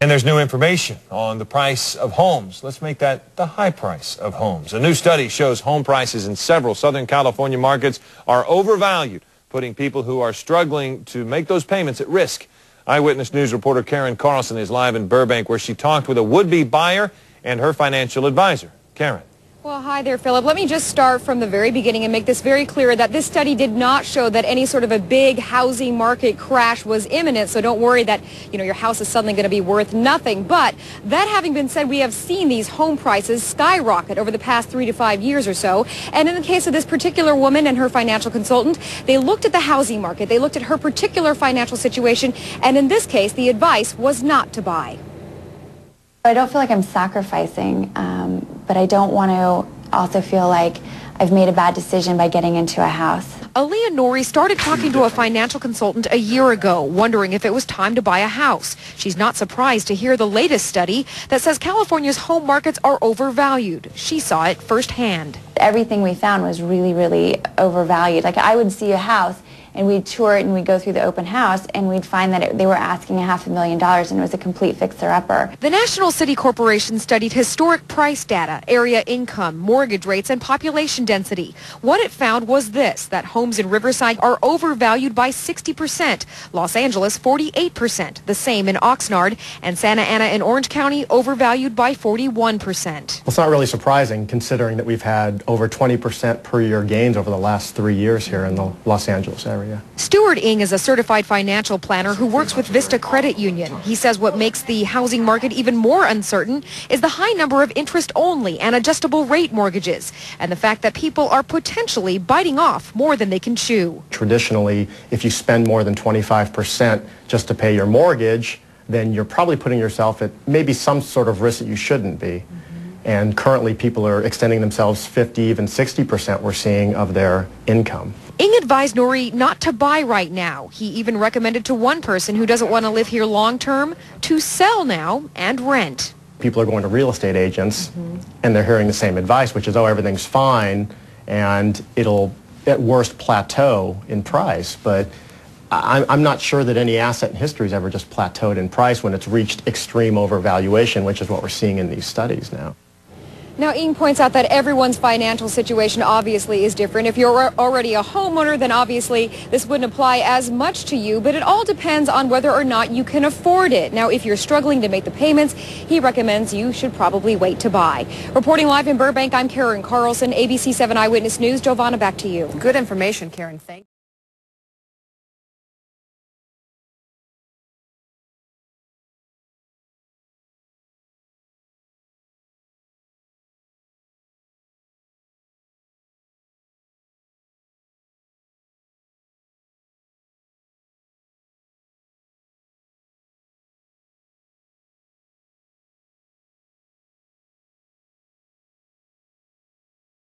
And there's new information on the price of homes. Let's make that the high price of homes. A new study shows home prices in several Southern California markets are overvalued, putting people who are struggling to make those payments at risk. Eyewitness News reporter Karen Carlson is live in Burbank, where she talked with a would-be buyer and her financial advisor. Karen. Well, hi there, Philip. Let me just start from the very beginning and make this very clear that this study did not show that any sort of a big housing market crash was imminent. So don't worry that, your house is suddenly going to be worth nothing. But that having been said, we have seen these home prices skyrocket over the past 3 to 5 years or so. And in the case of this particular woman and her financial consultant, they looked at the housing market. They looked at her particular financial situation. And in this case, the advice was not to buy. I don't feel like I'm sacrificing, but I don't want to also feel like I've made a bad decision by getting into a house. Aaliyah Nori started talking to a financial consultant a year ago, wondering if it was time to buy a house. She's not surprised to hear the latest study that says California's home markets are overvalued. She saw it firsthand. Everything we found was really, really overvalued. Like, I would see a house and we'd tour it and we'd go through the open house and we'd find that they were asking $500,000 and it was a complete fixer-upper. The National City Corporation studied historic price data, area income, mortgage rates, and population density. What it found was this, that homes in Riverside are overvalued by 60%, Los Angeles 48%, the same in Oxnard, and Santa Ana in Orange County overvalued by 41%. Well, it's not really surprising considering that we've had over 20% per year gains over the last 3 years here in the Los Angeles area. Stuart Ng is a certified financial planner who works with Vista Credit Union. He says what makes the housing market even more uncertain is the high number of interest-only and adjustable rate mortgages and the fact that people are potentially biting off more than they can chew. Traditionally, if you spend more than 25% just to pay your mortgage, then you're probably putting yourself at maybe some sort of risk that you shouldn't be. And currently people are extending themselves 50, even 60% we're seeing of their income. Ng advised Nori not to buy right now. He even recommended to one person who doesn't want to live here long term to sell now and rent. People are going to real estate agents and they're hearing the same advice, which is, oh, everything's fine and it'll at worst plateau in price. But I'm not sure that any asset in history has ever just plateaued in price when it's reached extreme overvaluation, which is what we're seeing in these studies now. Now, Ng points out that everyone's financial situation obviously is different. If you're already a homeowner, then obviously this wouldn't apply as much to you, but it all depends on whether or not you can afford it. Now, if you're struggling to make the payments, he recommends you should probably wait to buy. Reporting live in Burbank, I'm Karen Carlson, ABC 7 Eyewitness News. Giovanna, back to you. Good information, Karen. Thank you.